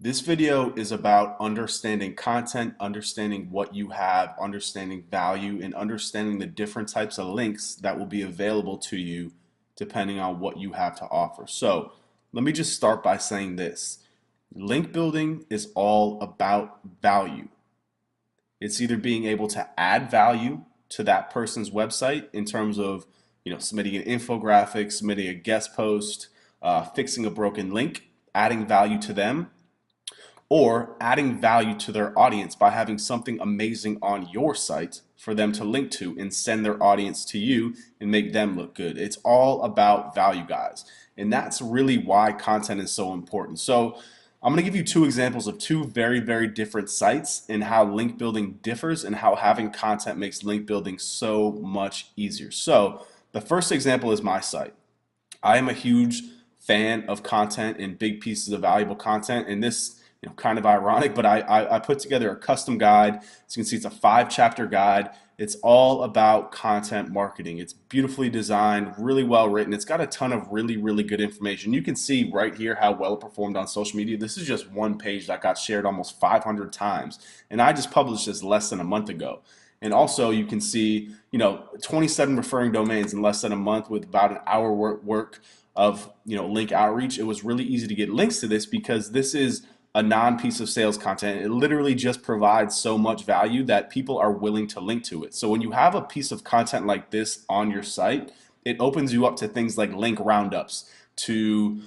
This video is about understanding content, understanding what you have, understanding value, and understanding the different types of links that will be available to you depending on what you have to offer. So let me just start by saying this. Link building is all about value. It's either being able to add value to that person's website in terms of, submitting an infographic, submitting a guest post, fixing a broken link, adding value to them, or adding value to their audience by having something amazing on your site for them to link to and send their audience to you and make them look good. It's all about value, guys. And that's really why content is so important. So I'm going to give you two examples of two very, very different sites and how link building differs and how having content makes link building so much easier. So the first example is my site. I am a huge fan of content and big pieces of valuable content, and this kind of ironic, but I put together a custom guide. As you can see, it's a 5-chapter guide. It's all about content marketing. It's beautifully designed, really well written. It's got a ton of really, really good information. You can see right here how well it performed on social media. This is just one page that got shared almost 500 times, and I just published this less than a month ago. And also you can see, 27 referring domains in less than a month with about an hour work of, link outreach. It was really easy to get links to this because this is a non-piece of sales content. It literally just provides so much value that people are willing to link to it. So when you have a piece of content like this on your site, it opens you up to things like link roundups, to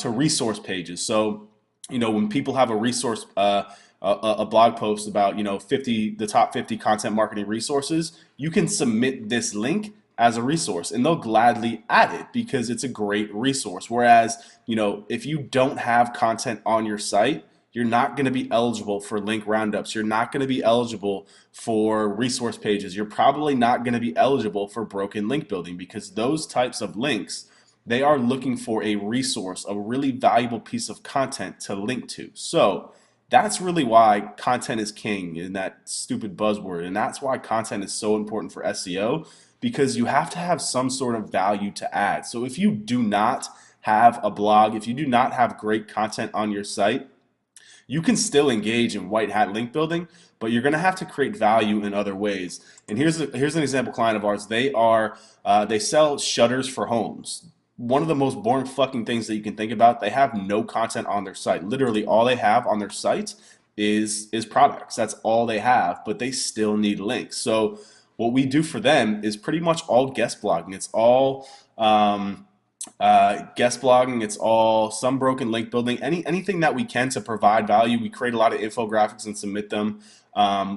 resource pages. So when people have a resource, a blog post about the top 50 content marketing resources, you can submit this link as a resource and they'll gladly add it because it's a great resource. Whereas, if you don't have content on your site, you're not going to be eligible for link roundups. You're not going to be eligible for resource pages. You're probably not going to be eligible for broken link building because those types of links, they are looking for a resource, a really valuable piece of content to link to. So that's really why content is king in that stupid buzzword. And that's why content is so important for SEO because you have to have some sort of value to add. So if you do not have a blog, if you do not have great content on your site, you can still engage in white hat link building, but you're going to have to create value in other ways. And here's an example client of ours. They sell shutters for homes. One of the most boring fucking things that you can think about. They have no content on their site. Literally all they have on their site is products. That's all they have, but they still need links. So what we do for them is pretty much all guest blogging. It's all guest blogging. It's all some broken link building. Anything that we can to provide value. We create a lot of infographics and submit them,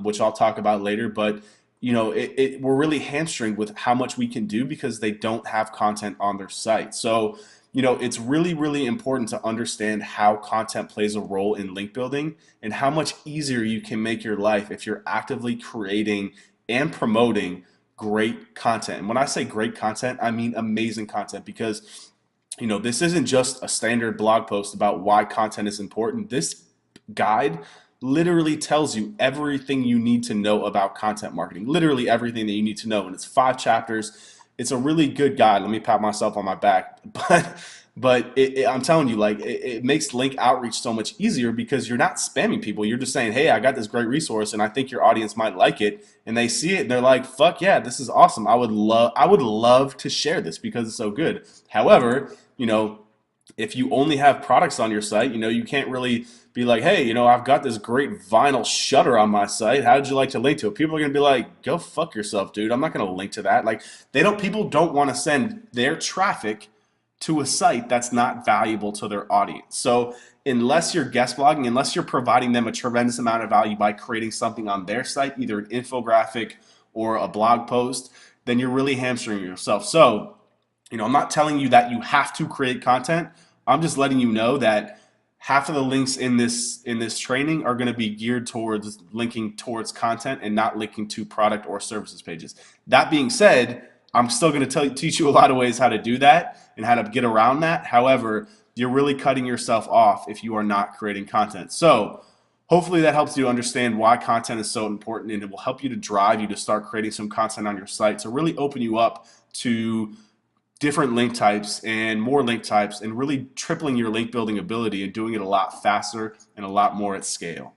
which I'll talk about later. But we're really hamstringed with how much we can do because they don't have content on their site. So it's really, really important to understand how content plays a role in link building and how much easier you can make your life if you're actively creating and promoting great content. And when I say great content, I mean amazing content because this isn't just a standard blog post about why content is important. This guide literally tells you everything you need to know about content marketing, literally everything that you need to know. And it's 5 chapters. It's a really good guide. Let me pat myself on my back. But I'm telling you, like, it makes link outreach so much easier because you're not spamming people. You're just saying, hey, I got this great resource and I think your audience might like it. And they see it and they're like, fuck yeah, this is awesome. I would love to share this because it's so good. However, if you only have products on your site, you can't really be like, hey, I've got this great vinyl shutter on my site. How would you like to link to it? People are going to be like, go fuck yourself, dude. I'm not going to link to that. Like, people don't want to send their traffic to a site that's not valuable to their audience. So unless you're guest blogging, unless you're providing them a tremendous amount of value by creating something on their site, either an infographic or a blog post, then you're really hamstringing yourself. So, I'm not telling you that you have to create content. I'm just letting you know that half of the links in this training are going to be geared towards linking towards content and not linking to product or services pages. That being said, I'm still going to teach you a lot of ways how to do that and how to get around that. However, you're really cutting yourself off if you are not creating content. So hopefully that helps you understand why content is so important, and it will help you to drive you to start creating some content on your site to really open you up to different link types and more link types and really tripling your link building ability and doing it a lot faster and a lot more at scale.